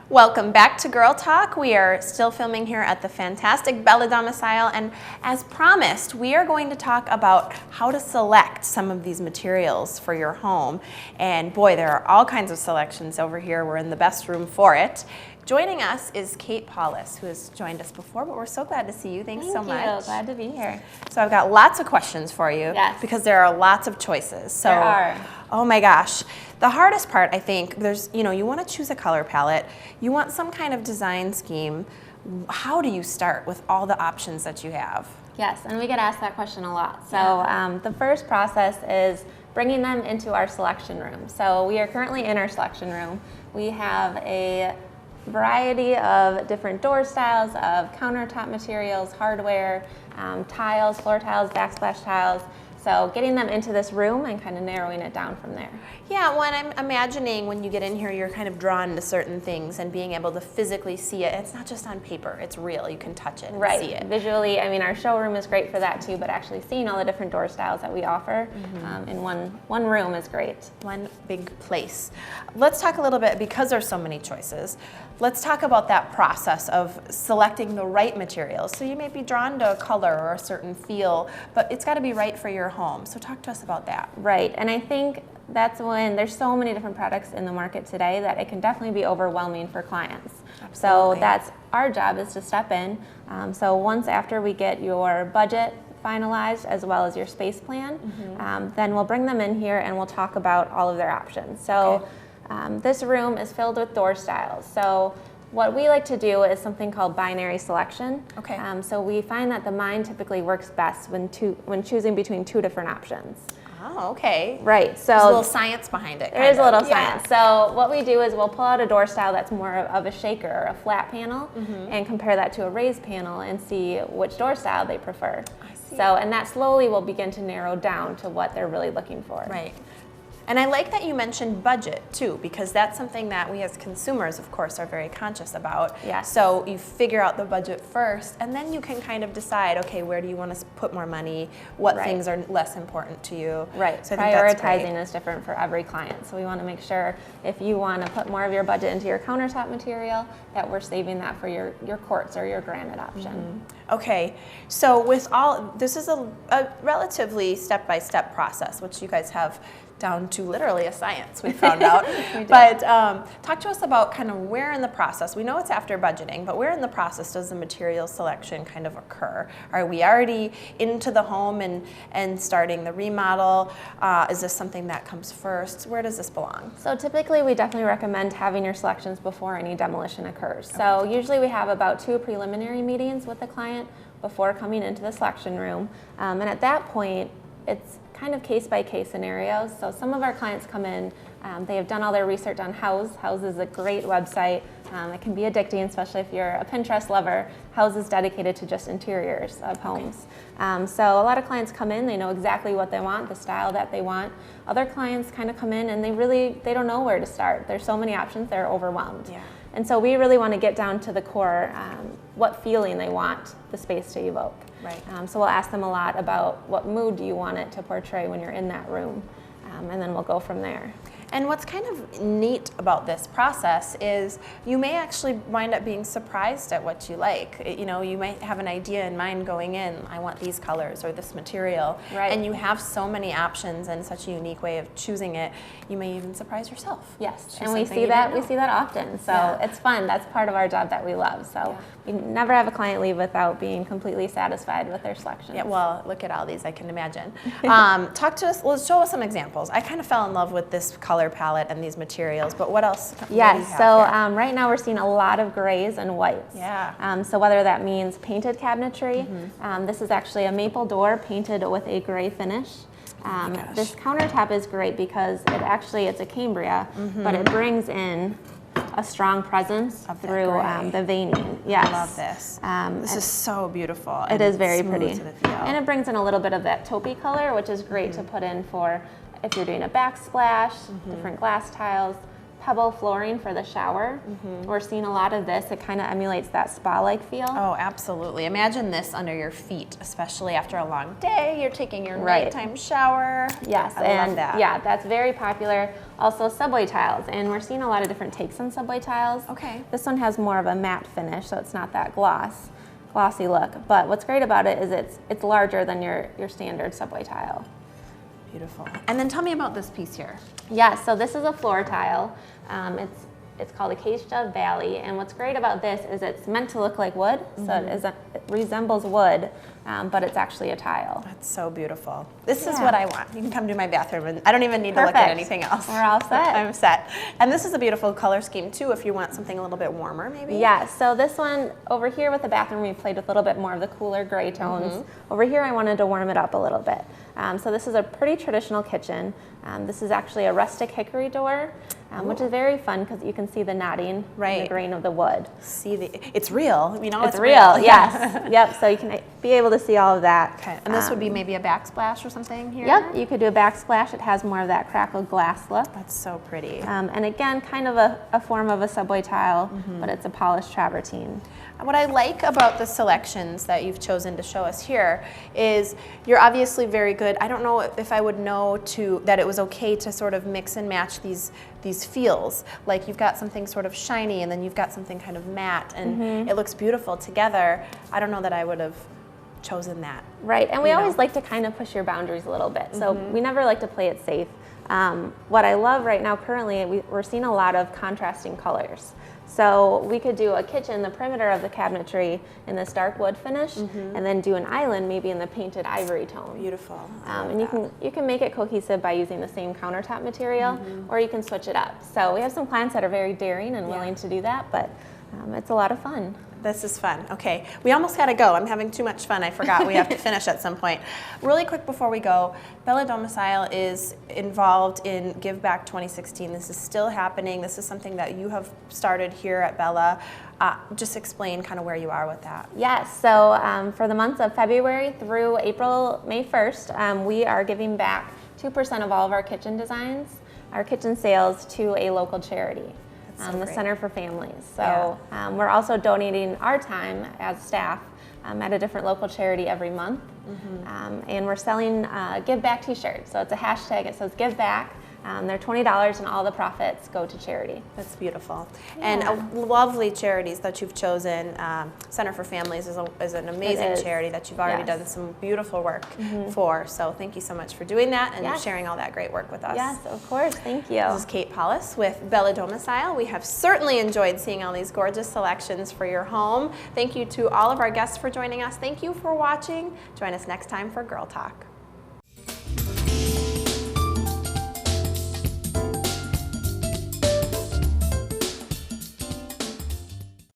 Welcome back to Girl Talk. We are still filming here at the fantastic Bella Domicile, and as promised, we are going to talk about how to select some of these materials for your home. And boy, there are all kinds of selections over here. We're in the best room for it. Joining us is Kate Paulus, who has joined us before, but we're so glad to see you. Thanks so much. Thank you. Glad to be here. So I've got lots of questions for you. Yes. Because there are lots of choices. So, there are. Oh my gosh. The hardest part, I think, you want to choose a color palette. You want some kind of design scheme. How do you start with all the options that you have? Yes, and we get asked that question a lot. So the first process is bringing them into our selection room. So we are currently in our selection room. We have a variety of different door styles, of countertop materials, hardware, tiles, floor tiles, backsplash tiles. So getting them into this room and kind of narrowing it down from there. Yeah, well, I'm imagining when you get in here, you're kind of drawn to certain things and being able to physically see it. It's not just on paper, it's real. You can touch it and see it. Visually, I mean, our showroom is great for that too, but actually seeing all the different door styles that we offer in one room is great. One big place. Let's talk a little bit, because there's so many choices, let's talk about that process of selecting the right materials. So you may be drawn to a color or a certain feel, but it's got to be right for your home. So talk to us about that. Right, and I think that's when there's so many different products in the market today that it can definitely be overwhelming for clients. Absolutely. So that's our job, is to step in. So once after we get your budget finalized as well as your space plan, then we'll bring them in here and we'll talk about all of their options. So this room is filled with door styles. So what we like to do is something called binary selection. Okay. So we find that the mind typically works best when choosing between two different options. Oh, okay. Right. So there's a little science behind it. There is a little science. So what we do is we'll pull out a door style that's more of a shaker or a flat panel and compare that to a raised panel and see which door style they prefer. I see. So, and that slowly will begin to narrow down to what they're really looking for. Right. And I like that you mentioned budget too, because that's something that we as consumers, of course, are very conscious about. Yes. So you figure out the budget first, and then you can kind of decide, okay, where do you want to put more money? What things are less important to you? Right. So prioritizing is different for every client. So we want to make sure if you want to put more of your budget into your countertop material, that we're saving that for your quartz or your granite option. Okay. So with all, this is a relatively step-by-step process, which you guys have down to literally a science, we found out. But talk to us about kind of where in the process, we know it's after budgeting, but where in the process does the material selection kind of occur? Are we already into the home and starting the remodel? Is this something that comes first? Where does this belong? So typically we definitely recommend having your selections before any demolition occurs. So usually we have about 2 preliminary meetings with the client before coming into the selection room. And at that point, it's kind of case-by-case scenarios. So some of our clients come in, they have done all their research on Houzz. Houzz is a great website. It can be addicting, especially if you're a Pinterest lover. Houzz is dedicated to just interiors of homes. So a lot of clients come in, they know exactly what they want, the style that they want. Other clients kind of come in and they don't know where to start. There's so many options, they're overwhelmed. Yeah. And so we really want to get down to the core, what feeling they want the space to evoke. Right. So we'll ask them a lot about what mood do you want it to portray when you're in that room, and then we'll go from there. And what's kind of neat about this process is you may actually wind up being surprised at what you like. You know, you might have an idea in mind going in, I want these colors or this material. Right. And you have so many options and such a unique way of choosing it, you may even surprise yourself. Yes, and we see that often. So it's fun. That's part of our job that we love. So we never have a client leave without being completely satisfied with their selections. Yeah, well, look at all these, I can imagine. Talk to us, let's show us some examples. I kind of fell in love with this color palette and these materials, but what else? Yes, so right now we're seeing a lot of grays and whites. Yeah. So whether that means painted cabinetry, this is actually a maple door painted with a gray finish. This countertop is great because it's a Cambria, but it brings in a strong presence through the veining. Yes. I love this. This is so beautiful. It is very pretty. To the feel. And it brings in a little bit of that taupey color, which is great to put in for if you're doing a backsplash, different glass tiles. pebble flooring for the shower. We're seeing a lot of this. It kind of emulates that spa-like feel. Oh, absolutely. Imagine this under your feet, especially after a long day. You're taking your Right. nighttime shower. Yes, I and love that. yeah, that's very popular. Also subway tiles, and we're seeing a lot of different takes on subway tiles. Okay. This one has more of a matte finish, so it's not that glossy look. But what's great about it is it's larger than your standard subway tile. Beautiful. And then tell me about this piece here. Yeah, so this is a floor tile. It's called Acacia Valley, and what's great about this is it's meant to look like wood, so it resembles wood, but it's actually a tile. That's so beautiful. This is Yeah. what I want. You can come to my bathroom, and I don't even need to look at Perfect. anything else. We're all set. I'm set. And this is a beautiful color scheme too, if you want something a little bit warmer, maybe. Yeah, so this one over here with the bathroom, we played with a little bit more of the cooler gray tones. Over here, I wanted to warm it up a little bit. So this is a pretty traditional kitchen. This is actually a rustic hickory door, which is very fun because you can see the knotting in Right. the grain of the wood. It's real. You know, It's real, yes. Yep, so you can be able to see all of that. Okay. And this would be maybe a backsplash or something here? Yep, you could do a backsplash. It has more of that crackled glass look. That's so pretty. And again, kind of a form of a subway tile, but it's a polished travertine. What I like about the selections that you've chosen to show us here is you're obviously very good. I don't know if I would know that it was okay to sort of mix and match these feels. Like you've got something sort of shiny and then you've got something kind of matte and it looks beautiful together. I don't know that I would have chosen that. Right, and we You always know. like to kind of push your boundaries a little bit. So we never like to play it safe. What I love right now currently, we're seeing a lot of contrasting colors. So we could do a kitchen, the perimeter of the cabinetry in this dark wood finish, and then do an island maybe in the painted ivory tone. Beautiful. And you can make it cohesive by using the same countertop material, or you can switch it up. So we have some clients that are very daring and willing to do that, but it's a lot of fun. This is fun. Okay, we almost got to go. I'm having too much fun. I forgot we have to finish at some point. Really quick before we go, Bella Domicile is involved in Give Back 2016. This is still happening. This is something that you have started here at Bella. Just explain kind of where you are with that. Yes, so for the months of February through May 1st, we are giving back 2% of all of our kitchen designs, our kitchen sales, to a local charity. So the great. Center for Families. So we're also donating our time as staff at a different local charity every month. And we're selling Give Back t-shirts. So it's a hashtag, it says Give Back. They're $20 and all the profits go to charity. That's beautiful. And lovely charities that you've chosen. Center for Families is an amazing charity that you've already done some beautiful work for. So thank you so much for doing that and sharing all that great work with us. Yes, of course. Thank you. This is Kate Paulus with Bella Domicile. We have certainly enjoyed seeing all these gorgeous selections for your home. Thank you to all of our guests for joining us. Thank you for watching. Join us next time for Girl Talk.